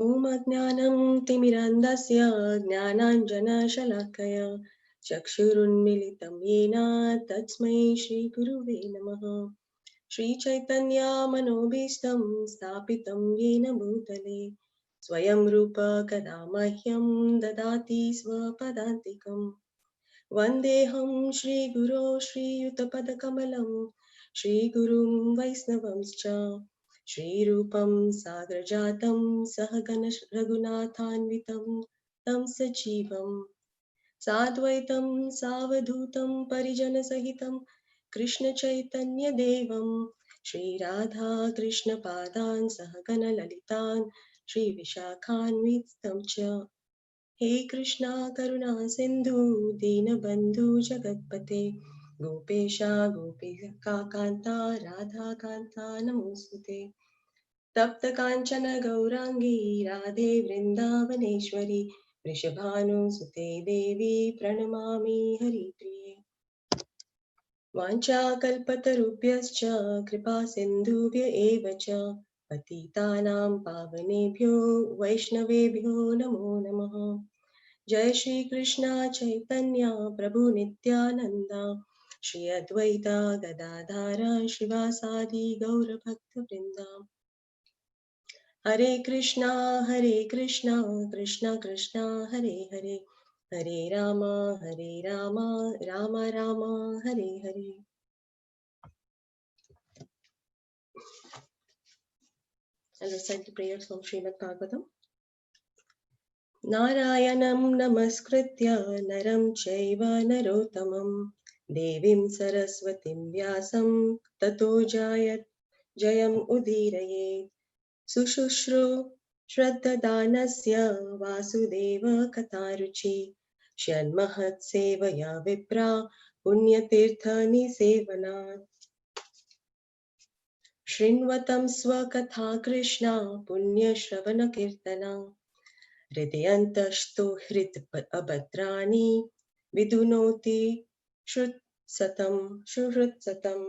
ॐ अज्ञानं तिमिरन्धस्य ज्ञानाञ्जनशलाकया चक्षुरुन्मिलितं येन तस्मै श्रीगुरुवे नमः। श्रीचैतन्यमनोभीष्टं स्थापितं येन भूतले स्वयं रूप कदा मह्यं ददाति स्वपदान्तिकम्। वन्देऽहं श्रीगुरो श्रीयुतपदकमलं श्रीगुरुं वैष्णवंश्च श्रीरूपं साग्रजातं सहगण रघुनाथान्वितं तं सजीवं साद्वैतं सावधूतं परिजनसहितं कृष्णचैतन्यदेवं श्रीराधा कृष्णपादान् सहगण ललितान् श्रीविशाखान्वितं च। हे कृष्णा करुणा सिंधु दीनबंधु जगतपते गोपेशा गोपिका कांता राधा कांता नमोस्तुते। तप्त कांचन गौरांगी राधे वृंदावनेश्वरी वृषभानुसुते देवी प्रणमामि हरिप्रिये। वाञ्छाकल्पतरुभ्यश्च कृपा सिन्धुभ्य एव च पतितानां पावनेभ्यो वैष्णवेभ्यो नमो नमः। जय श्री कृष्णा चैतन्य प्रभु नित्यानंद श्री अद्वैता गदाधार शिवासादि गौर भक्त वृंदा। हरे Krishna Krishna Krishna Hare Hare Hare Ram Ram Ram Hare Hare. I'll recite the prayers from Srimad Bhagavatam. नारायणं नमस्कृत्य नरं चैव नरोत्तमं देवीं सरस्वतीं व्यासं ततो जयम् उदीरये। सुशुश्रू श्रद्धदानस्य वासुदेव कथारुचि षण्महत्सेवया विप्रा पुण्यतीर्थनिसेवनात्। शृण्वतं स्वकथा कृष्णा पुण्यश्रवणकीर्तना हृदयन्तस्तु अभद्राणि विदुनोति सुहृत्सतम्।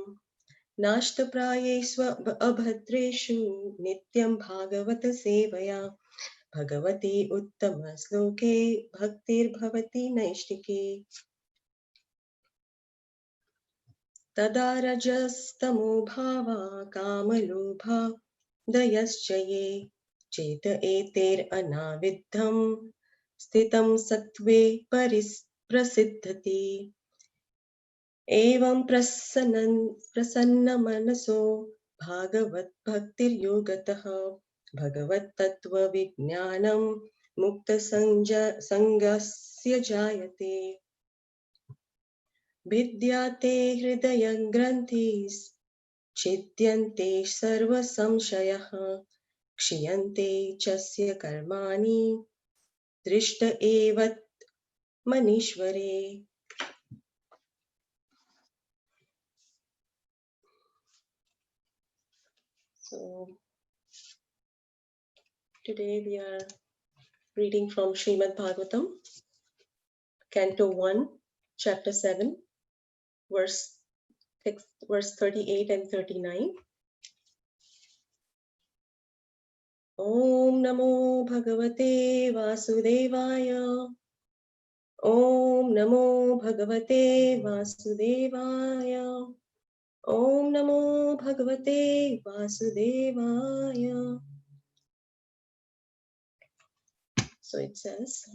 नाष्टप्रायेष्व अभद्रेषु नित्यं भागवत सेवया भगवती उत्तमश्लोके भक्तिर्भवति नैष्टिके। तदा रजस्तमो भावा कामलोभा दयश्च ये चेत एतैरनाविद्धं स्थितं सत्त्वे प्रसिद्धति। एवं प्रसन्नमनसो भागवद्भक्तिर्योगतः भगवत्तत्त्वविज्ञानं मुक्तसंगस्य जायते। भिद्यते हृदयग्रन्थिश्छिद्यन्ते सर्वसंशयः क्षीयन्ते च कर्माणि दृष्ट एव मनीश्वरे। So today we are reading from Srimad Bhagavatam, Canto 1, Chapter 7, verse 38 and 39. Om Namo Bhagavate Vasudevaya. Om Namo Bhagavate Vasudevaya. Om Namo Bhagavate Vasudevaya. So it says,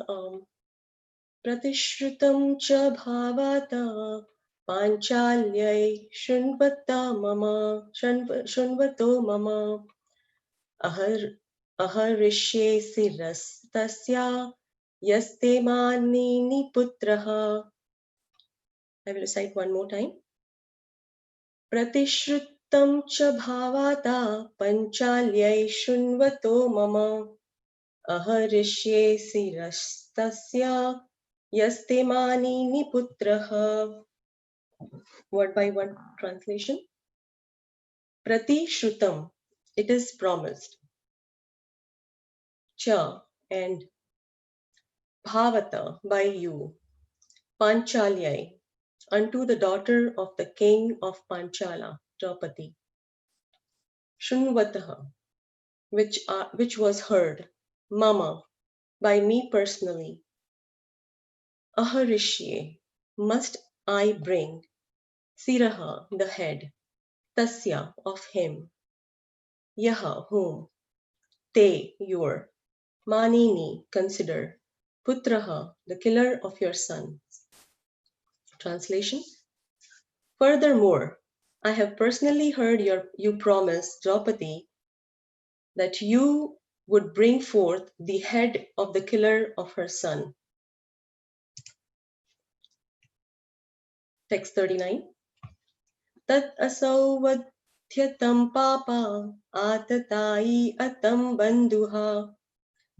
Pratishrutam cha bhavata panchalyai shunvato mama aharishe sirastasya yaste manini putraha. I will recite one more time. Pratishrutam cha bhavata panchalyai shunvato mama aharishe sirastasya yaste manini putraha. Word by word translation. Pratishrutam, it is promised. Cha, and bhavata, by you. Panchalyai, unto the daughter of the king of Panchala, Draupadi. Shunvataha, which was heard. Mama, by me personally, Aharishye, must I bring, Siraha, the head, Tasya, of him, Yaha, whom, Te, your, Manini, consider, Putraha, the killer of your son. Translation. Furthermore, I have personally heard you promise Draupadi that you would bring forth the head of the killer of her son. Text 39. Tat asau vadhyatam papa atatai atam bandhuha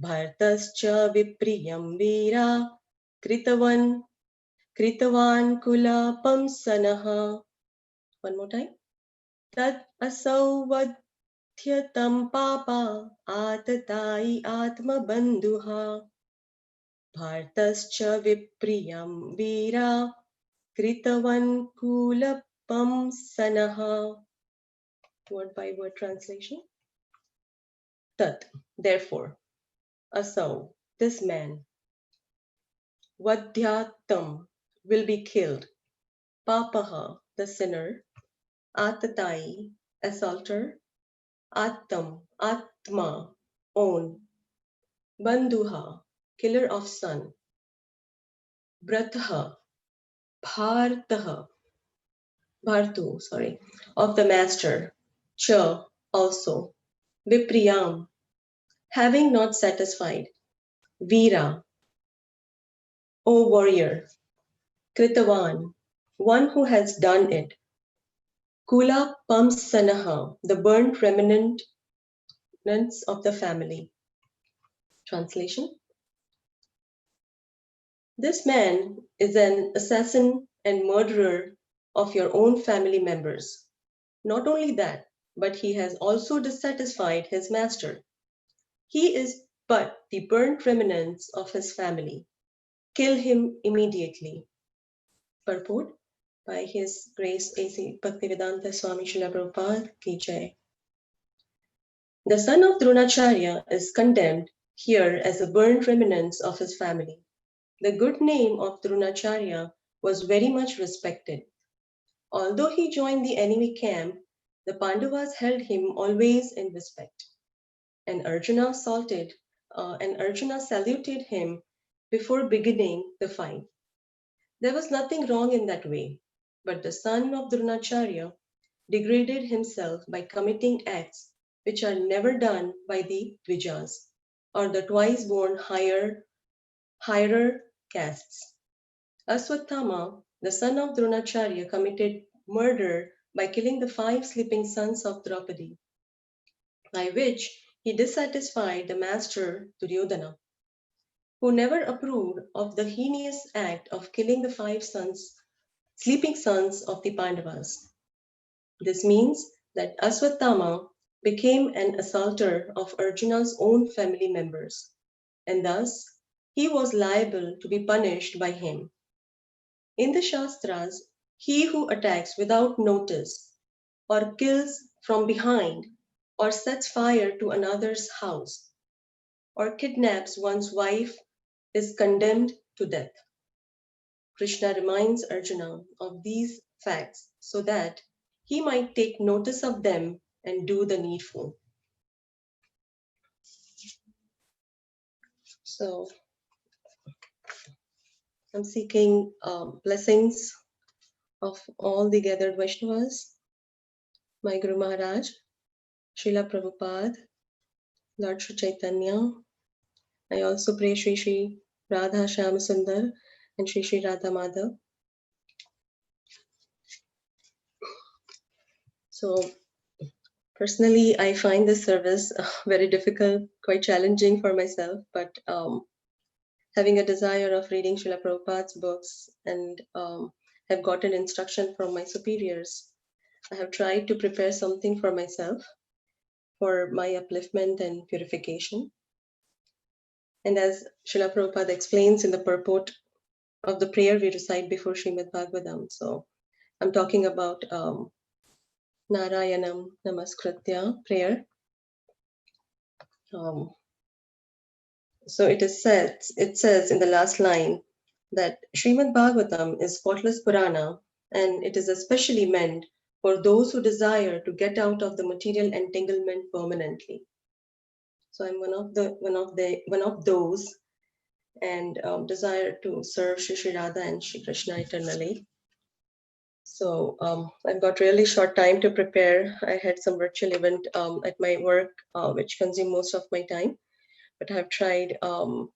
bhartascha vipriyam veera kritavan kulapam sanaha. One more time. Tat asau vadhyatam papa atatai atma bandhuha bhartascha vipriyam veera kritavan kulapam sanaha. Word by word translation. Tat, therefore, asau, this man, vadhyatam, will be killed, papaha, the sinner, atatai, assaulter, attam, atma, own, bandhuha, killer of son, brataha, bhartaha, bhartu, of the master, cha, also, vipriyam, having not satisfied, Veera, O warrior, Kritavan, one who has done it, Kula Pamsanaha, the burnt remnants of the family. Translation. This man is an assassin and murderer of your own family members. Not only that, but he has also dissatisfied his master. He is but the burnt remnants of his family. Kill him immediately. Purport by His Grace A.C. Bhaktivedanta Swami Srila Prabhupada Ki Jai. The son of Dronacharya is condemned here as a burnt remnants of his family. The good name of Dronacharya was very much respected. Although he joined the enemy camp, the Pandavas held him always in respect. And Arjuna saluted him before beginning the fight. There was nothing wrong in that way, but the son of Dronacharya degraded himself by committing acts which are never done by the Dvijas, or the twice-born higher castes. Aswathama, the son of Dronacharya, committed murder by killing the 5 sleeping sons of Draupadi, by which he dissatisfied the master Duryodhana, who never approved of the heinous act of killing the 5 sleeping sons of the Pandavas. This means that Aswathama became an assaulter of Arjuna's own family members, and thus he was liable to be punished by him. In the Shastras, he who attacks without notice, or kills from behind, or sets fire to another's house, or kidnaps one's wife is condemned to death. Krishna reminds Arjuna of these facts so that he might take notice of them and do the needful. So I'm seeking blessings of all the gathered Vaishnavas, my Guru Maharaj, Srila Prabhupada, Lord Sri Chaitanya. I also pray Sri Sri Radha Shyam Sundar and Sri Sri Radha Madhav. So personally, I find this service very difficult, quite challenging for myself, but having a desire of reading Srila Prabhupada's books and have gotten instruction from my superiors, I have tried to prepare something for myself for my upliftment and purification. And as Srila Prabhupada explains in the purport of the prayer we recite before Srimad Bhagavatam, so I'm talking about Narayanam Namaskritya prayer. So it says in the last line that Srimad Bhagavatam is spotless Purana, and it is especially meant for those who desire to get out of the material entanglement permanently. So I'm one of those, and desire to serve Shri Radha and Shri Krishna eternally. So I've got really short time to prepare. I had some virtual event at my work, which consumed most of my time. But I've tried. So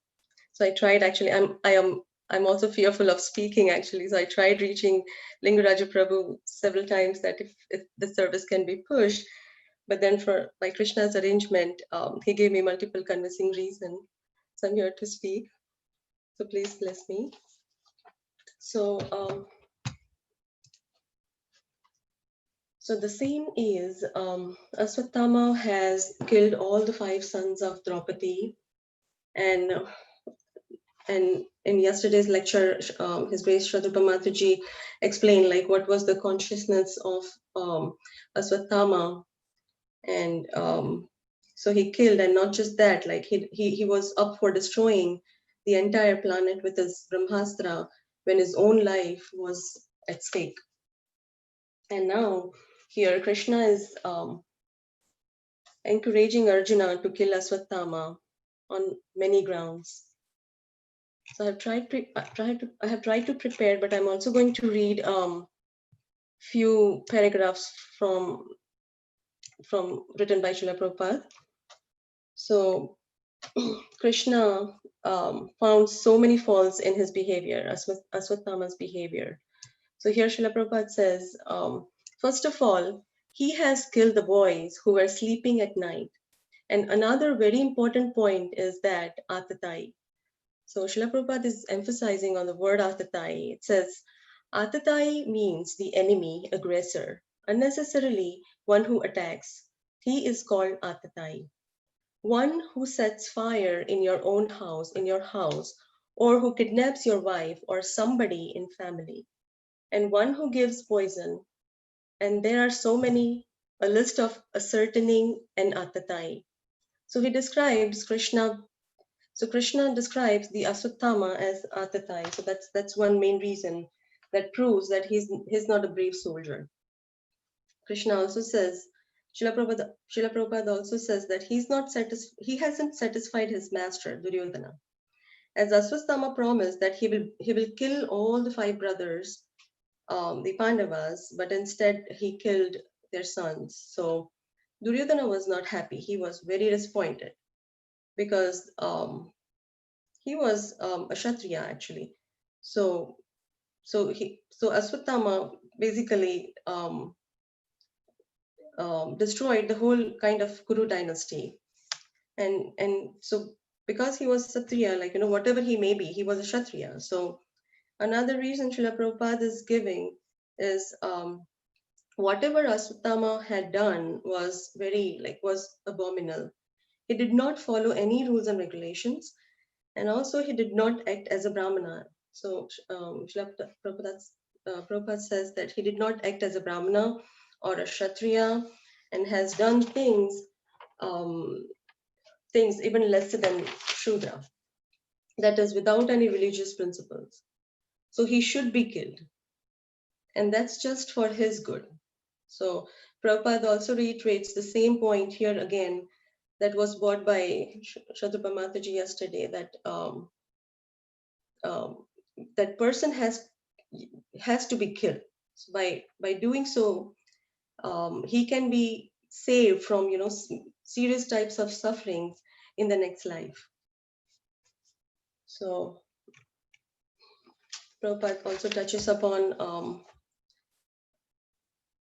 I tried actually. I'm also fearful of speaking actually. So I tried reaching Lingaraja Prabhu several times that if the service can be pushed. But then for by Krishna's arrangement, he gave me multiple convincing reasons. So I'm here to speak. So please bless me. So so the scene is Aswathama has killed all the five sons of Draupadi, and in yesterday's lecture, His Grace Shraddha Mathaji explained like what was the consciousness of Aswathama, and so he killed, and not just that, like he was up for destroying the entire planet with his Brahmastra when his own life was at stake. And now here Krishna is encouraging Arjuna to kill Aswathama on many grounds. So I have tried to prepare, but I'm also going to read few paragraphs from written by Srila Prabhupada. So Krishna found so many faults in his behavior, Aswathama's behavior. So here Srila Prabhupada says, first of all, he has killed the boys who were sleeping at night. And another very important point is that Atatai. So Srila Prabhupada is emphasizing on the word Atatai. It says, Atatai means the enemy, aggressor, unnecessarily one who attacks. He is called Atatai. One who sets fire in your own house, in your house, or who kidnaps your wife or somebody in family. And one who gives poison. And there are so many, a list of ascertaining and Atatai. So he describes Krishna. So Krishna describes the Aswathama as Atatai. So that's one main reason that proves that he's not a brave soldier. Krishna also says, Srila Prabhupada also says that he hasn't satisfied his master Duryodhana. As Aswathama promised that he will kill all the five brothers, the Pandavas, but instead he killed their sons. So Duryodhana was not happy. He was very disappointed because he was a Kshatriya actually. So so Aswathama basically destroyed the whole kind of Kuru dynasty, and so because he was Kshatriya, like whatever he may be, he was a Kshatriya. So another reason Srila Prabhupada is giving is whatever Aswathama had done was was abominable. He did not follow any rules and regulations, and also he did not act as a Brahmana. So Srila Prabhupada says that he did not act as a Brahmana or a Kshatriya, and has done um, things even lesser than Shudra, that is without any religious principles. So he should be killed, and that's just for his good. So Prabhupada also reiterates the same point here again that was brought by Shraddha Mataji yesterday, that um, that person has to be killed. So by doing so, he can be saved from serious types of sufferings in the next life. So Prabhupada also touches upon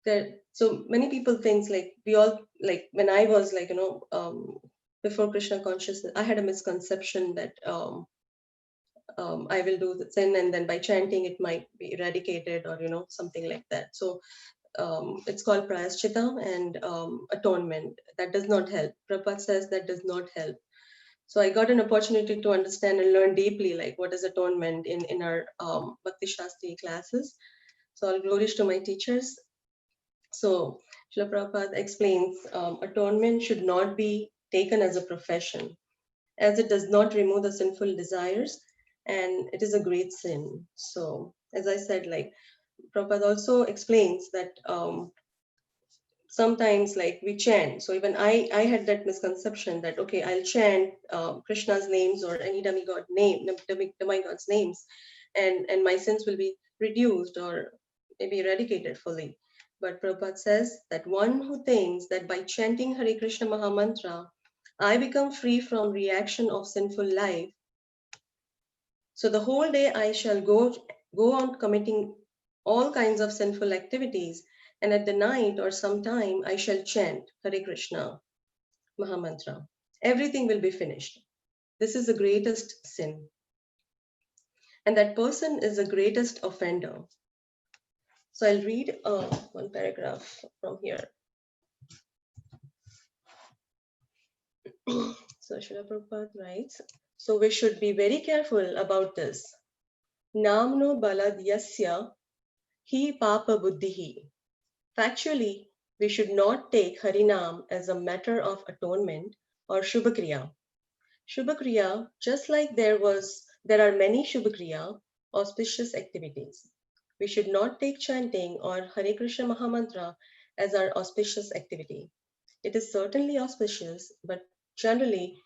that. So many people think like we all, like when I was before Krishna consciousness, I had a misconception that I will do the sin and then by chanting it might be eradicated, or something like that. So it's called prayaschita and atonement. That does not help. Prabhupada says that does not help. So I got an opportunity to understand and learn deeply like what is atonement in our Bhakti Shastri classes. So all glories to my teachers. So Srila Prabhupada explains atonement should not be taken as a profession. as it does not remove the sinful desires, and it is a great sin. So, as I said, like Prabhupada also explains that sometimes like we chant. So even I had that misconception that okay, I'll chant Krishna's names or any demigod's names, and my sins will be reduced or maybe eradicated fully. But Prabhupada says that one who thinks that by chanting Hare Krishna Mahamantra I become free from reaction of sinful life, so the whole day I shall go on committing all kinds of sinful activities, and at the night or sometime I shall chant Hare Krishna Mahamantra. Everything will be finished. This is the greatest sin, and that person is the greatest offender. So I'll read one paragraph from here. So Srila Prabhupada writes, so we should be very careful about this. Namno balad yasya hi papa buddhihi. Factually, we should not take Harinam as a matter of atonement or Shubhakriya. Shubhakriya, just like there are many Shubhakriya, auspicious activities. We should not take chanting or Hare Krishna Mahamantra as our auspicious activity. It is certainly auspicious, but generally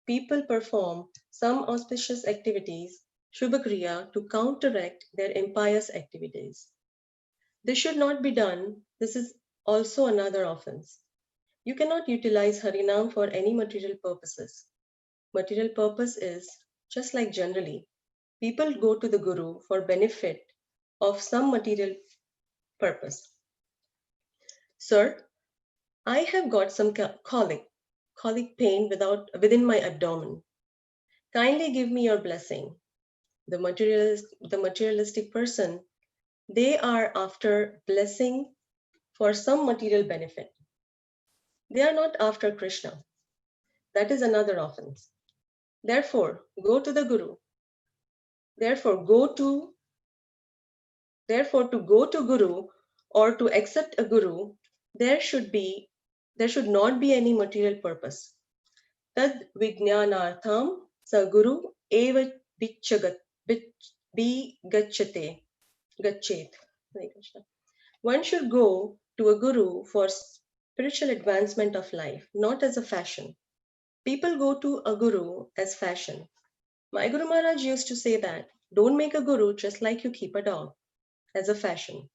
people perform some auspicious activities, Shubhakriya, to counteract their impious activities. This should not be done. This is also another offense. You cannot utilize Harinam for any material purposes. Material purpose is, just like generally, people go to the Guru for benefit of some material purpose. Sir, I have got some colic pain within my abdomen. Kindly give me your blessing. The materialistic person, they are after blessing for some material benefit. They are not after Krishna. That is another offense. Therefore, go to the Guru. Therefore, to go to Guru or to accept a Guru, there should not be any material purpose. Tad vijnanartham sa Guru eva gachet. One should go to a Guru for spiritual advancement of life, not as a fashion. People go to a Guru as fashion. My Guru Maharaj used to say that, don't make a Guru just like you keep a dog, as a fashion.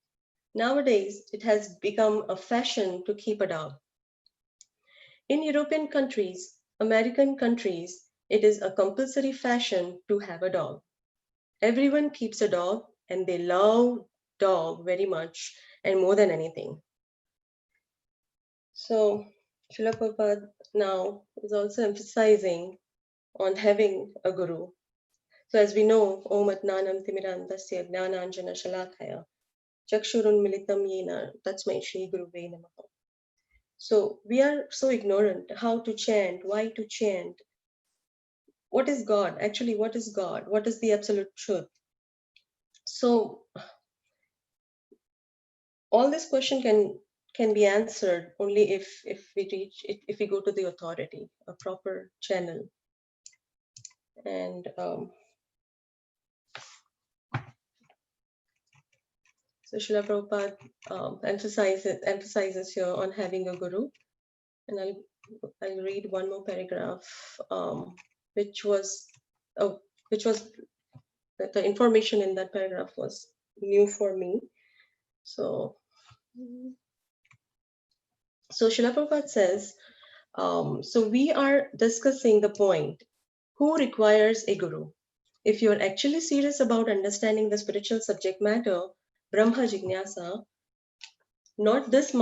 Nowadays, it has become a fashion to keep a dog. In European countries, American countries, it is a compulsory fashion to have a dog. Everyone keeps a dog and they love dog very much and more than anything. So, Srila Prabhupada now is also emphasizing on having a guru. So as we know, Om Atnanam Timirandasya Jnananjana Shalakaya Chakshurun Militam Yena Tatsmai Shri Guruve Namaha. So we are so ignorant how to chant, why to chant. What is God? Actually, what is God? What is the absolute truth? So all this question can be answered only if we go to the authority, a proper channel. And so Srila Prabhupada emphasizes here on having a guru, and I'll read one more paragraph, which was the information in that paragraph was new for me. So Srila Prabhupada says, so we are discussing the point, who requires a guru? If you are actually serious about understanding the spiritual subject matter, Brahma Jignasa, not this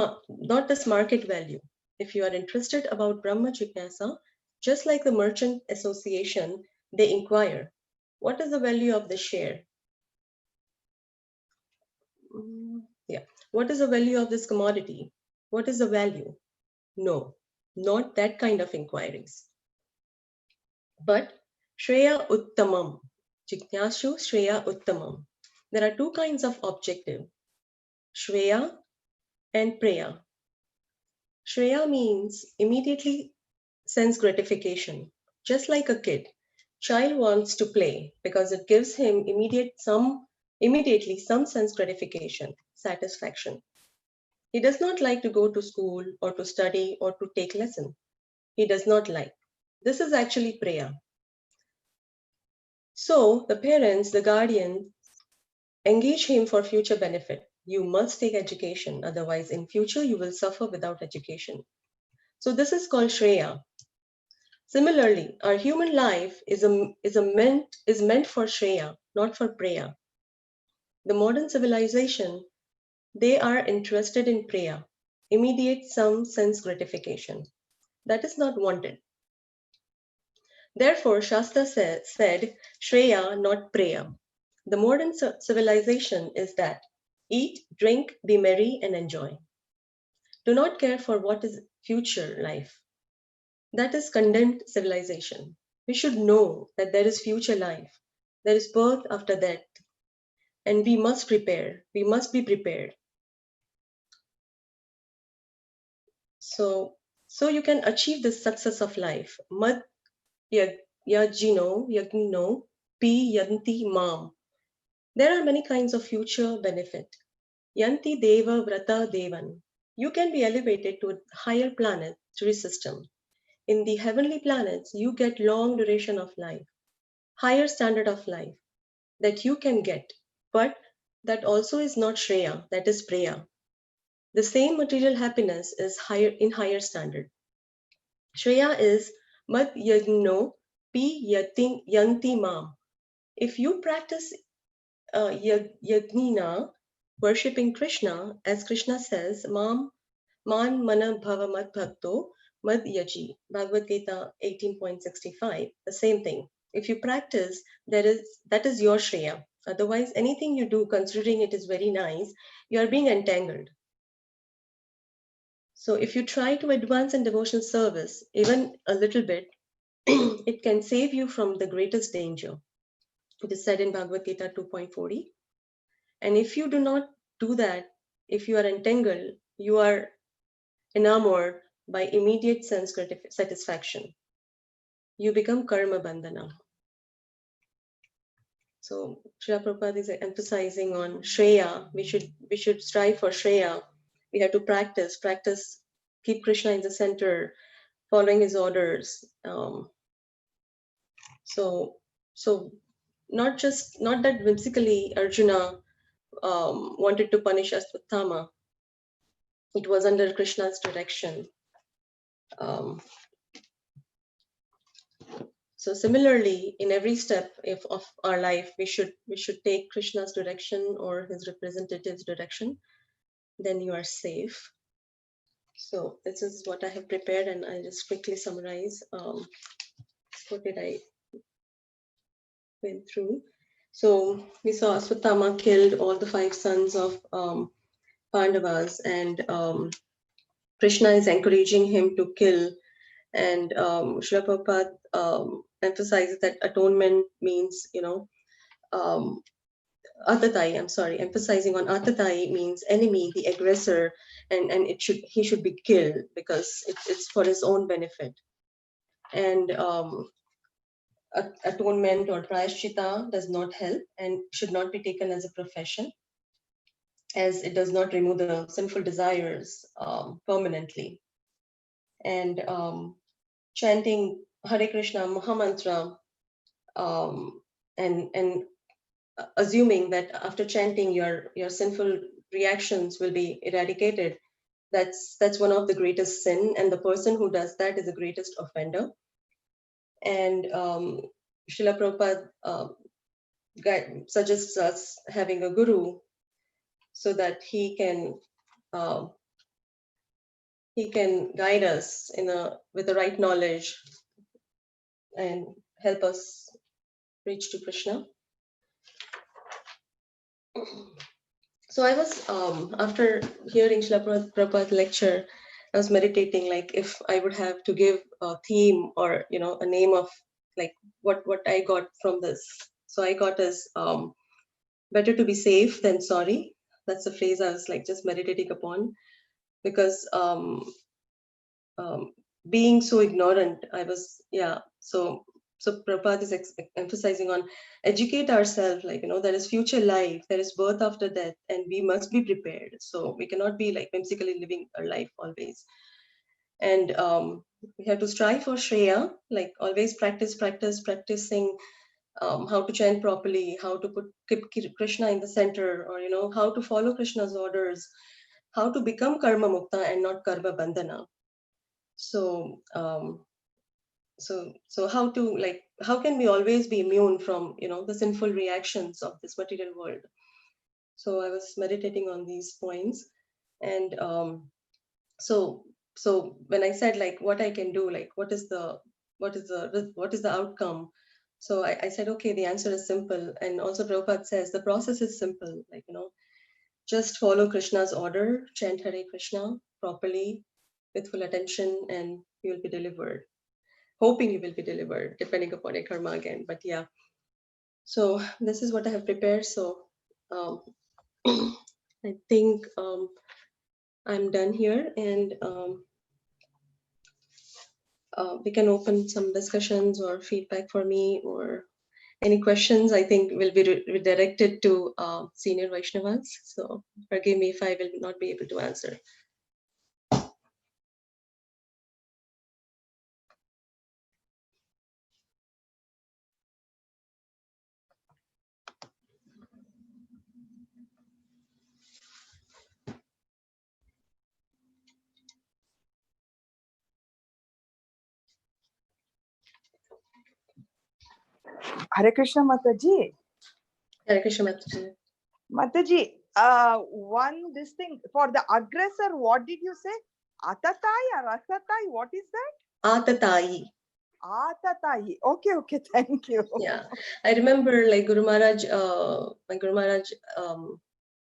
market value. If you are interested about Brahma Jignasa, just like the merchant association, they inquire, what is the value of the share? Yeah. What is the value of this commodity? What is the value? No, not that kind of inquiries. But Shreya Uttamam, Jignashu Shreya Uttamam. There are two kinds of objective, Shreya and Preya. Shreya means immediately sense gratification, Just like a kid, child wants to play because it gives him immediately some sense gratification, satisfaction. He does not like to go to school or to study or to take lesson. He does not like. This is actually prayer. So the parents, the guardian, engage him for future benefit. You must take education, otherwise in future you will suffer without education. So this is called Shreya. Similarly, our human life is meant for Shreya, not for Preya. The modern civilization, they are interested in Preya, immediate some sense gratification. That is not wanted. Therefore, Shastra said Shreya, not Preya. The modern civilization is that eat, drink, be merry, and enjoy. Do not care for what is future life. That is condemned civilization. We should know that there is future life, there is birth after death, and we must prepare. We must be prepared. So you can achieve the success of life. Mad yajino pi yanti mam. There are many kinds of future benefit. Yanti deva vrata devan. You can be elevated to a higher planetary system. In the heavenly planets, you get long duration of life, higher standard of life that you can get. But that also is not Shreya, that is Preya. The same material happiness is higher in higher standard. Shreya is Mad Yagno Pi Yanti Mam. If you practice Yagnina, worshipping Krishna, as Krishna says, Man Mana Bhava Mad Bhakto Mad Yaji, Bhagavad Gita 18.65, the same thing. If you practice, that is your Shreya. Otherwise, anything you do, considering it is very nice, you are being entangled. So if you try to advance in devotional service, even a little bit, it can save you from the greatest danger. It is said in Bhagavad Gita 2.40. And if you do not do that, if you are entangled, you are enamored by immediate sense satisfaction. You become karma bandhana. So Srila Prabhupada is emphasizing on Shreya. We should strive for Shreya. We have to practice, keep Krishna in the center, following his orders. So not that whimsically Arjuna wanted to punish Ashwatthama. It was under Krishna's direction. Um, so similarly, in every step of our life, we should take Krishna's direction or his representative's direction. Then you are safe. So this is what I have prepared, and I'll just quickly summarize what did I went through. So we saw Aswatthama killed all the 5 sons of Pandavas, and Krishna is encouraging him to kill. And Srila Prabhupada emphasizes that atonement means, Atatai, emphasizing on Atatai means enemy, the aggressor, and he should be killed because it's for his own benefit. And atonement or prayashchita does not help and should not be taken as a profession, as it does not remove the sinful desires permanently. And chanting Hare Krishna Mahamantra and assuming that after chanting your sinful reactions will be eradicated, that's one of the greatest sin, and the person who does that is the greatest offender. And Srila Prabhupada suggests us having a guru so that he can guide us with the right knowledge and help us reach to Krishna. So I was after hearing Srila Prabhupada's lecture, I was meditating, like if I would have to give a theme or a name of like what I got from this. So I got as better to be safe than sorry. That's the phrase I was like just meditating upon, because being so ignorant, I was So Prabhupada is emphasizing on educate ourselves, like, there is future life, there is birth after death, and we must be prepared. So we cannot be like whimsically living our life always. And we have to strive for Shreya, like always practicing how to chant properly, how to keep Krishna in the center, or how to follow Krishna's orders, how to become karma mukta and not karma bandhana. So how can we always be immune from the sinful reactions of this material world? So I was meditating on these points, and so when I said like what I can do, like what is the outcome, so I said, okay, the answer is simple. And also Prabhupada says the process is simple, like just follow Krishna's order, chant Hare Krishna properly with full attention, and you will be delivered, hoping you will be delivered, depending upon your karma again. But yeah, so this is what I have prepared. So um, I think I'm done here, and we can open some discussions or feedback for me, or any questions. I think will be redirected to senior Vaishnavas. So forgive me if I will not be able to answer. Hare Krishna, Mataji. Hare Krishna, Mataji. Mataji, one this thing for the aggressor, what did you say? Atatai or Atatai? What is that? Atatai. Atatai. Okay, thank you. Yeah, I remember like Guru Maharaj, my Guru Maharaj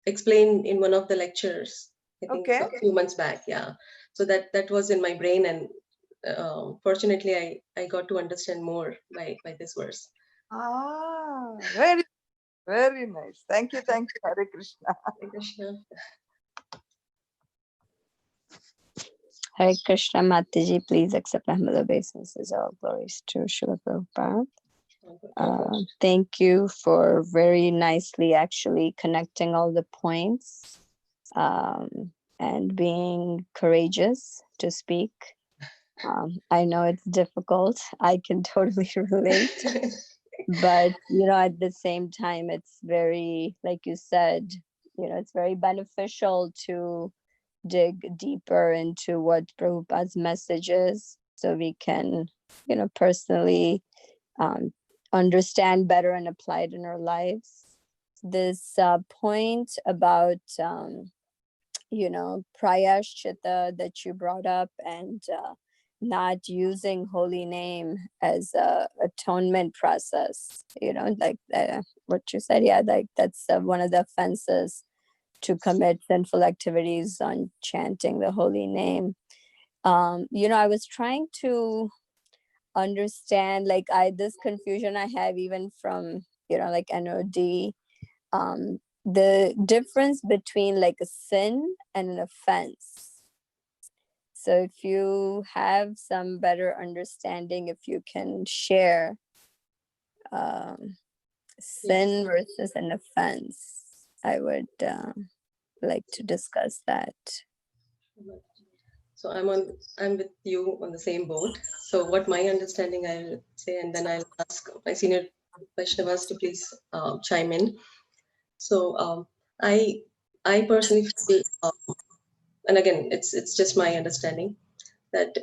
explained in one of the lectures, I think a few months back. Yeah, so that was in my brain, and fortunately I got to understand more by this verse. Very, very nice. Thank you, Hare Krishna. Hare Krishna. Hare Krishna, Mataji, please accept Ahmad obeisances. All glories to Srila Prabhupada. Thank you for very nicely actually connecting all the points and being courageous to speak. I know it's difficult. I can totally relate. But, at the same time, it's very, like you said, it's very beneficial to dig deeper into what Prabhupada's message is, so we can, personally understand better and apply it in our lives. This point about, prayashchita that you brought up, and not using holy name as a atonement process, like what you said, yeah, like that's one of the offenses, to commit sinful activities on chanting the holy name. I was trying to understand, like this confusion I have even from, like NOD, the difference between like a sin and an offense. So if you have some better understanding, if you can share sin versus an offense, I would like to discuss that. So I'm with you on the same boat. So what my understanding I'll say, and then I'll ask my senior Vaishnavas to please chime in. So I personally feel, and again it's just my understanding, that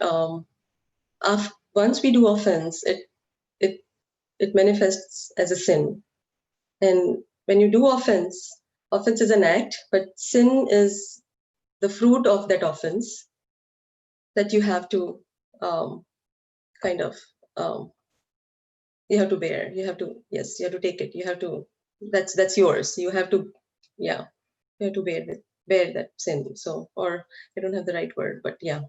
once we do offense, it manifests as a sin. And when you do offense is an act, but sin is the fruit of that offense that you have to kind of you have to bear. You have to take it. You have to, that's yours. You have to, you have to bear that sin. So, or I don't have the right word, but yeah.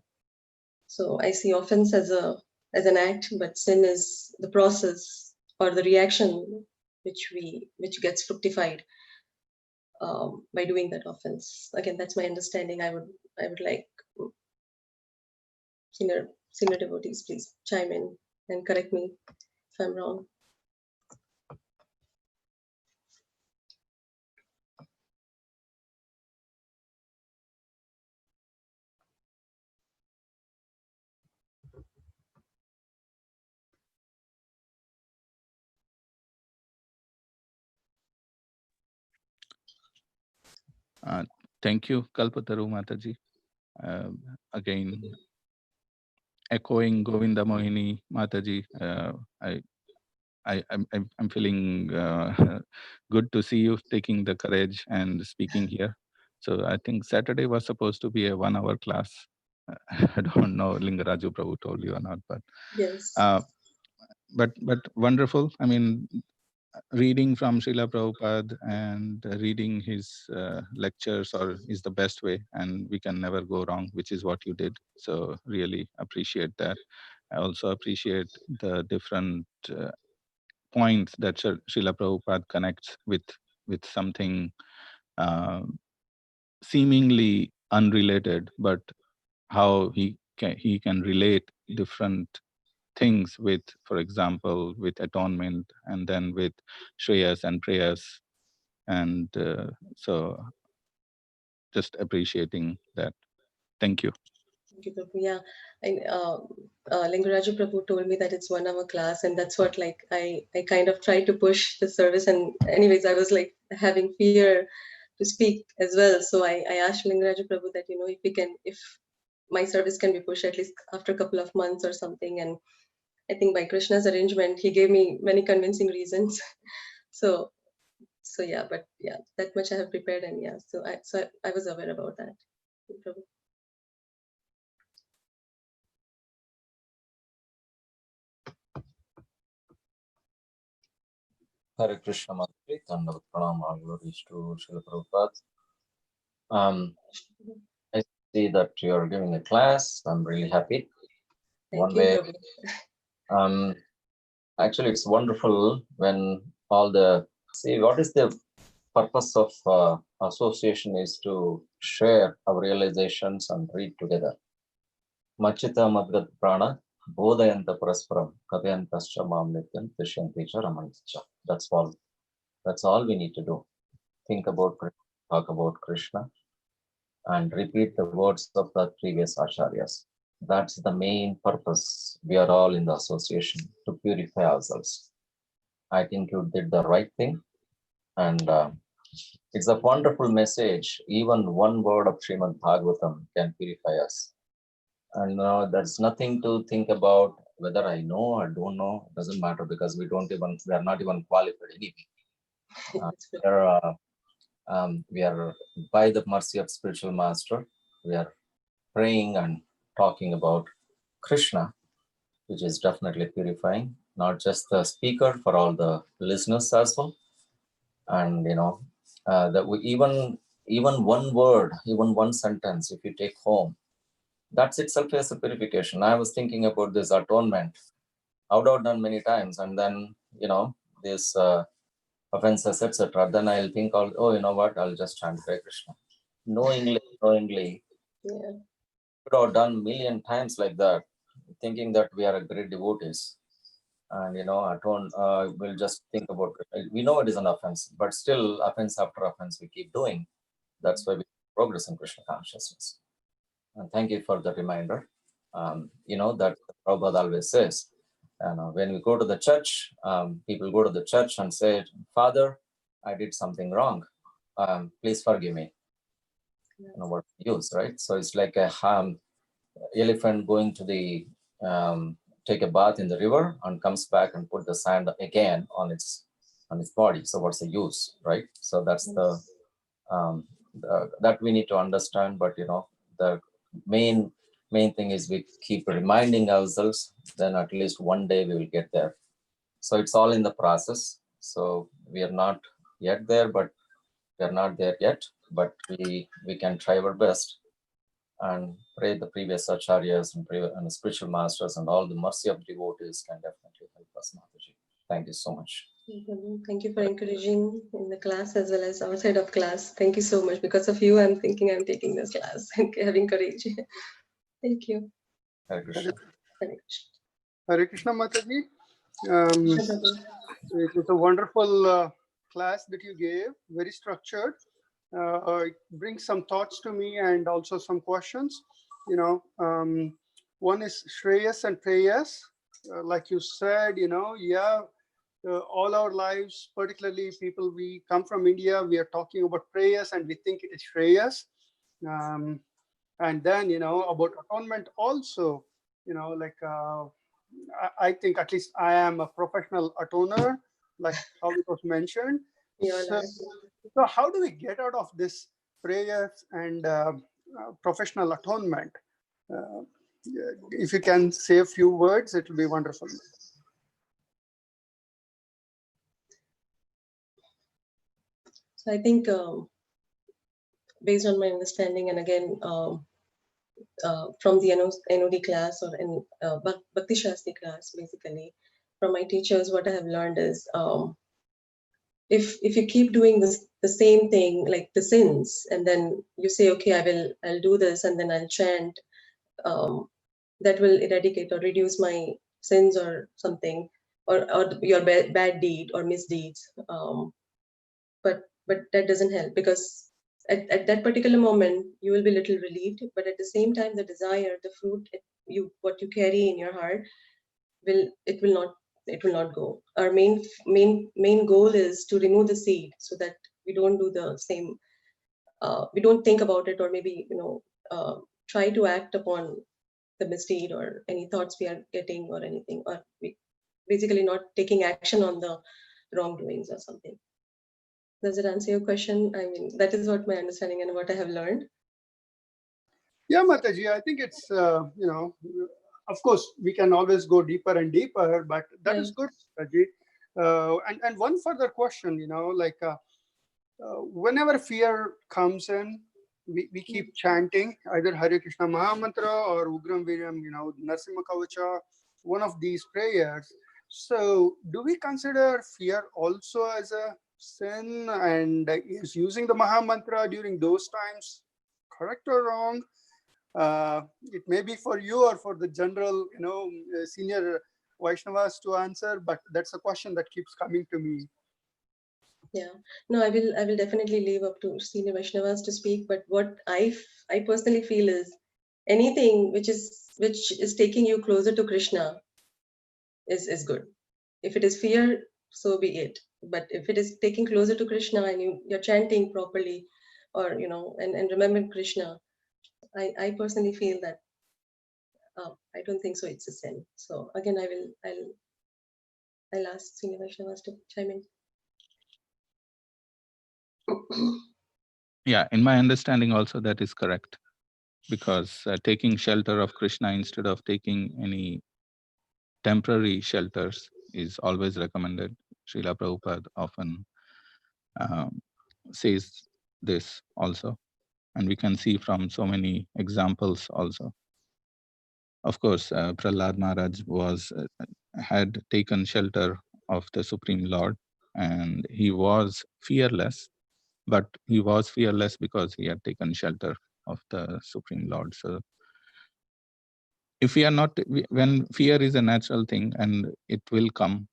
So I see offense as an act, but sin is the process or the reaction which gets fructified by doing that offense. Again, that's my understanding. I would like senior devotees please chime in. and correct me if I'm wrong. Thank you, Kalpataru Mataji. Again, echoing Govinda Mohini Mataji, I'm feeling good to see you taking the courage and speaking here. So I think Saturday was supposed to be a 1-hour class. I don't know, Lingaraju Prabhu told you or not, but Yes. But wonderful. I mean, reading from Srila Prabhupada and reading his lectures is the best way, and we can never go wrong, which is what you did. So really appreciate that. I also appreciate the different points that Srila Prabhupada connects with something seemingly unrelated, but how he can relate different things with, for example, with atonement, and then with shreyas and prayas. And so just appreciating that. Thank you. Thank you, Prabhu. Yeah, and Lingaraju Prabhu told me that it's 1-hour class, and that's what I kind of tried to push the service. And anyways, I was like having fear to speak as well. So I asked Lingaraju Prabhu that, if my service can be pushed at least after a couple of months or something. And I think by Krishna's arrangement, he gave me many convincing reasons. so yeah, but yeah, that much I have prepared, and yeah, so I was aware about that. Prabhu. Hare Krishna Mataji, Tandavat Pranam, all glories to Srila Prabhupada. I see that you are giving a class. I'm really happy. Thank you, Prabhu. Actually, it's wonderful when what is the purpose of association is to share our realizations and read together. Machita Madgat Prana, Bodhayanta Parasparam, Kathayantascha Mam Nityam, Tishyanticha Ramanticha. That's all. That's all we need to do. Think about Krishna, talk about Krishna, and repeat the words of the previous acharyas. That's the main purpose. We are all in the association to purify ourselves. I think you did the right thing. And it's a wonderful message. Even one word of Srimad Bhagavatam can purify us. And there's nothing to think about whether I know or don't know. It doesn't matter, because we are not even qualified anyway. We are by the mercy of spiritual master. We are praying and talking about Krishna, which is definitely purifying, not just the speaker, for all the listeners as well. And that we even one word, even one sentence, if you take home, that's itself is a purification. I was thinking about this atonement. I would have done many times, and then this offenses, etc. Then I'll think, oh, you know what? I'll just chant Hare Krishna, knowingly. Yeah. Could have done 1,000,000 times like that, thinking that we are a great devotees, and we'll just think about it. We know it is an offense, but still, offense after offense, we keep doing. That's why we progress in Krishna consciousness. And thank you for the reminder. That Prabhupada always says, when we go to the church, people go to the church and say, Father, I did something wrong. Please forgive me. What use, right? So it's like a elephant going to the take a bath in the river and comes back and put the sand again on its body. So what's the use, right? So that's that we need to understand. But the main thing is we keep reminding ourselves, then at least one day we will get there. So it's all in the process. So we are not yet there, but we are not there yet, but we can try our best and pray the previous acharyas and the spiritual masters and all the mercy of devotees can definitely help us, Mataji. Thank you so much. Thank you for encouraging in the class as well as outside of class. Thank you so much. Because of you, I'm thinking I'm taking this class and having courage. Thank you. Hare Krishna. Hare Krishna. Hare Krishna Mataji. It was a wonderful class that you gave, very structured. It brings some thoughts to me and also some questions. One is Shreyas and Preyas. Like you said, all our lives, particularly people, we come from India, we are talking about Preyas and we think it is Shreyas. And then, about atonement also, I think at least I am a professional atoner, like how it was mentioned. So how do we get out of this prayers and professional atonement? If you can say a few words, it will be wonderful. So I think based on my understanding, and again, from the NOD class or in Bhakti Shastri class, basically, from my teachers, what I have learned is if you keep doing the same thing, like the sins, and then you say, okay, I'll do this, and then I'll chant, that will eradicate or reduce my sins or something, or your bad deed or misdeeds. But that doesn't help, because at that particular moment you will be little relieved, but at the same time the desire, the fruit, what you carry in your heart will not go. Our main goal is to remove the seed, so that we don't do the same. We don't think about it, or maybe try to act upon the misdeed or any thoughts we are getting or anything, or we basically not taking action on the wrongdoings or something. Does it answer your question? I mean, that is what my understanding and what I have learned. Yeah, Mataji, I think it's, of course, we can always go deeper and deeper, but that is good, Mataji. And one further question, whenever fear comes in, we keep chanting either Hare Krishna Mahamantra or Ugram Viryam, Narsimha Kavacha, one of these prayers. So do we consider fear also as a sin, and is using the Mahamantra during those times correct or wrong? It may be for you or for the general, senior Vaishnavas to answer, but that's a question that keeps coming to me. Yeah, no, I will definitely leave up to senior Vaishnavas to speak. But what I personally feel is anything which is taking you closer to Krishna is good. If it is fear, so be it. But if it is taking closer to Krishna and you're chanting properly, or and remembering Krishna, I personally feel that I don't think so it's a sin. So again, I'll ask senior Vaishnavas to chime in. Yeah, in my understanding also that is correct, because taking shelter of Krishna instead of taking any temporary shelters is always recommended. Srila Prabhupada often says this also, and we can see from so many examples also. Of course, Prahlad Maharaj had taken shelter of the Supreme Lord, and he was fearless, but he was fearless because he had taken shelter of the Supreme Lord. So if we are not, when fear is a natural thing and it will come,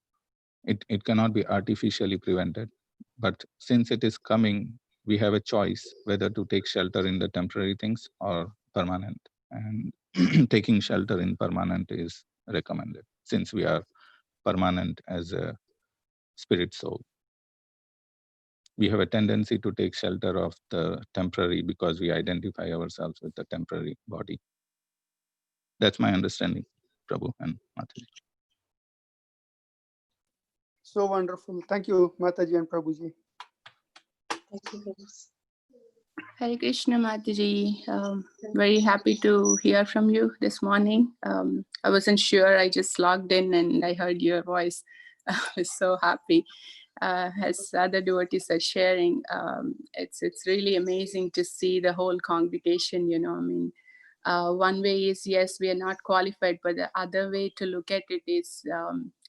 it cannot be artificially prevented. But since it is coming, we have a choice whether to take shelter in the temporary things or permanent. And taking shelter in permanent is recommended, since we are permanent as a spirit soul. We have a tendency to take shelter of the temporary because we identify ourselves with the temporary body. That's my understanding, Prabhu and Mataji. So wonderful. Thank you, Mataji and Prabhuji. Thank you, Prabhu. Hare Krishna Mataji. Very happy to hear from you this morning. I wasn't sure. I just logged in and I heard your voice. I was so happy. As other devotees are sharing, it's really amazing to see the whole congregation. One way is, yes, we are not qualified, but the other way to look at it is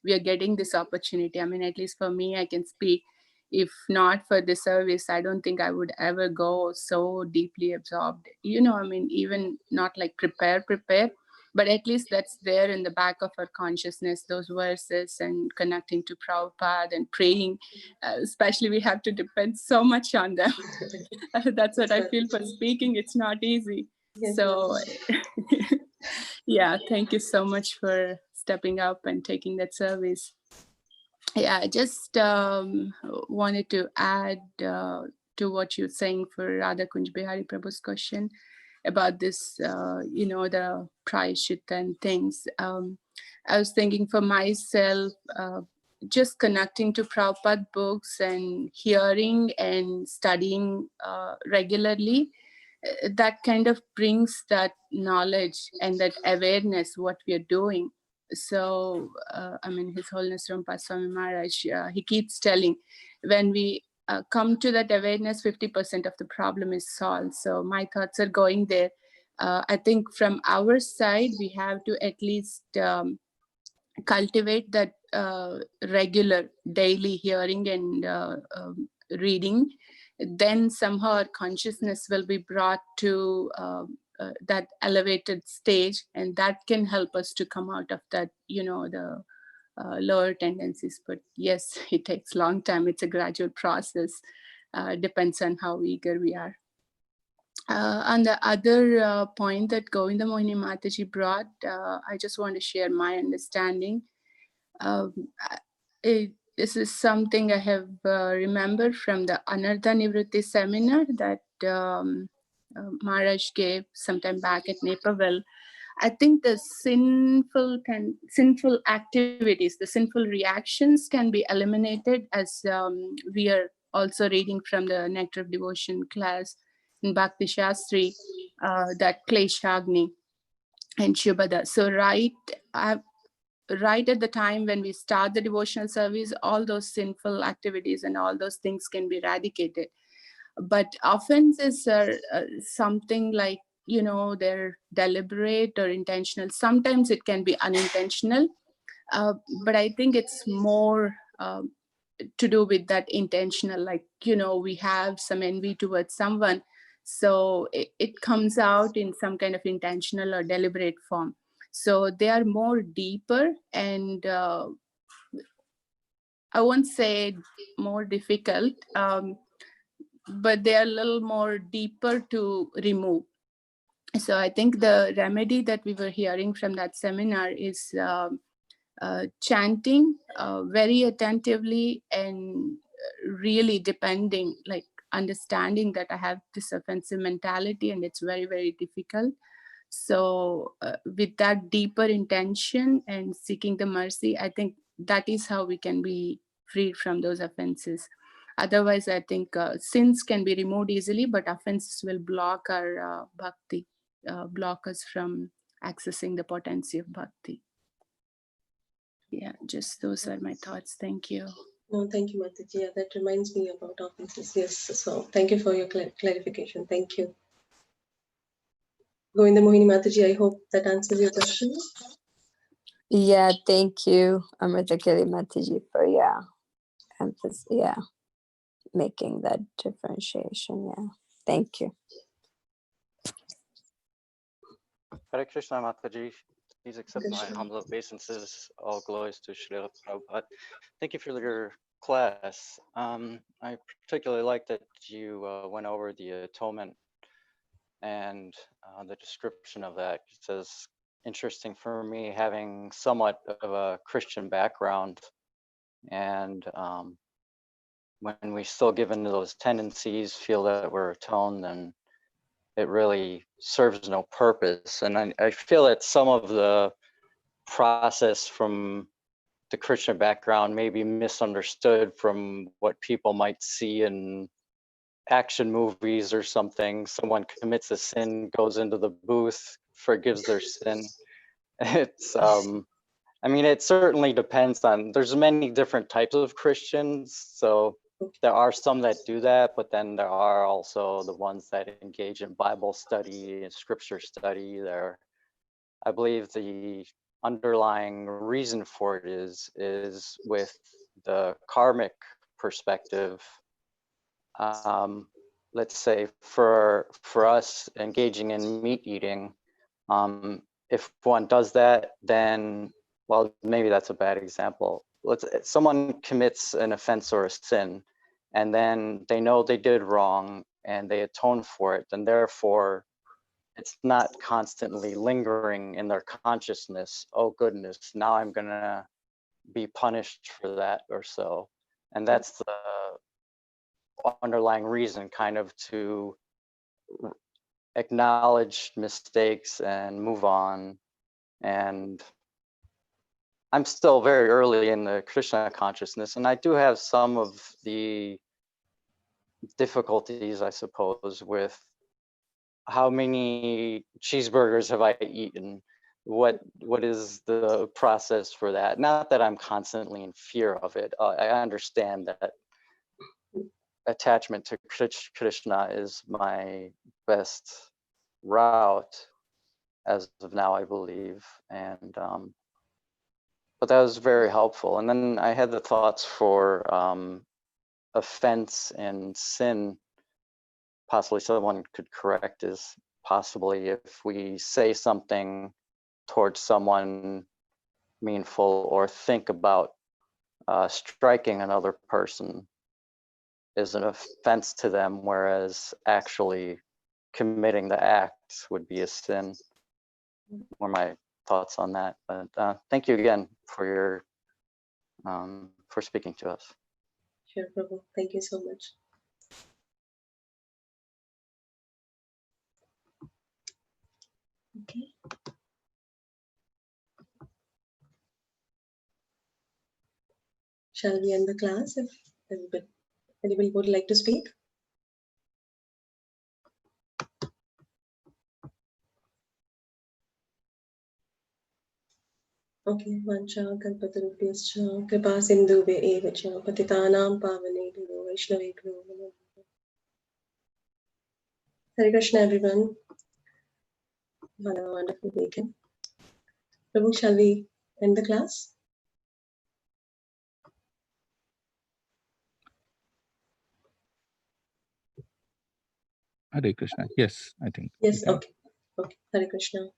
we are getting this opportunity. I mean, at least for me, I can speak. If not for the service, I don't think I would ever go so deeply absorbed. Even not like prepare, but at least that's there in the back of our consciousness, those verses, and connecting to Prabhupada and praying. Especially we have to depend so much on them. That's what I feel for speaking. It's not easy. Yes, So yeah, thank you so much for stepping up and taking that service. Yeah, I just wanted to add to what you're saying for Radha Kunj Bihari Prabhu's question about this, the prayashit and things. I was thinking for myself, just connecting to Prabhupada books and hearing and studying regularly, that kind of brings that knowledge and that awareness what we are doing. So, His Holiness Rampa Swami Maharaj, he keeps telling, when we come to that awareness, 50% of the problem is solved. So my thoughts are going there. I think from our side, we have to at least cultivate that regular daily hearing and reading. Then somehow our consciousness will be brought to that elevated stage, and that can help us to come out of that, the lower tendencies. But yes, it takes a long time. It's a gradual process. Depends on how eager we are. On the other point that Govinda Mohini Mataji brought, I just want to share my understanding. This is something I have remembered from the Anartha Nivritti seminar that Maharaj gave sometime back at Naperville. I think the sinful activities, the sinful reactions can be eliminated, as we are also reading from the Nectar of Devotion class in Bhakti Shastri, that Kleshagni and Shubhada. So right at the time when we start the devotional service, all those sinful activities and all those things can be eradicated. But offenses are something like, they're deliberate or intentional. Sometimes it can be unintentional, but I think it's more to do with that intentional, like, we have some envy towards someone. So it comes out in some kind of intentional or deliberate form. So they are more deeper and I won't say more difficult, but they are a little more deeper to remove. So I think the remedy that we were hearing from that seminar is chanting very attentively and really depending, like understanding that I have this offensive mentality and it's very, very difficult. So with that deeper intention and seeking the mercy, I think that is how we can be freed from those offenses. Otherwise, I think sins can be removed easily, but offenses will block our bhakti, block us from accessing the potency of bhakti. Yeah, just those are my thoughts. Thank you. No, thank you, Mataji. Yeah, that reminds me about offenses. Yes, so thank you for your clarification. Thank you. Govinda Mohini Mataji, I hope that answers your question. Yeah, thank you, Amritakali Mataji, for making that differentiation. Yeah, thank you. Hare Krishna Mataji, please accept my humble obeisances. All glories to Srila Prabhupada. Thank you for your class. I particularly like that you went over the atonement and the description of that. It says, interesting for me, having somewhat of a Christian background, and when we still give into those tendencies, feel that we're atoned, then it really serves no purpose. And I feel that some of the process from the Christian background may be misunderstood from what people might see in action movies or something. Someone commits a sin, goes into the booth, forgives their sin. It's it certainly depends on, there's many different types of Christians. So there are some that do that, but then there are also the ones that engage in Bible study and scripture study. There, I believe the underlying reason for it is with the karmic perspective. Let's say for us engaging in meat eating, if one does that, then, well, maybe that's a bad example. Someone commits an offense or a sin, and then they know they did wrong and they atone for it, and therefore it's not constantly lingering in their consciousness. Oh goodness, now I'm gonna be punished for that or so. And that's the underlying reason, kind of, to acknowledge mistakes and move on. And I'm still very early in the Krishna consciousness, and I do have some of the difficulties, I suppose, with how many cheeseburgers have I eaten? What is the process for that? Not that I'm constantly in fear of it. I understand that attachment to Krishna is my best route as of now, I believe. And but that was very helpful. And then I had the thoughts for offense and sin. Possibly someone could correct, is possibly if we say something towards someone meaningful or think about striking another person is an offense to them, whereas actually committing the act would be a sin. Were my thoughts on that. But thank you again for your for speaking to us. Sure, Prabhu. Thank you so much. Okay. Shall we end the class if anybody would like to speak? Okay, Vancha Kalpatarubhyascha Kripa Sindhubhya eva cha Patitanam Pavanebhyo Vaishnavebhyo Namo Namaha. Hare Krishna, everyone. Have a wonderful weekend. Prabhu, shall we end the class? Hare Krishna. Yes, I think. Yes, okay. Okay. Hare Krishna.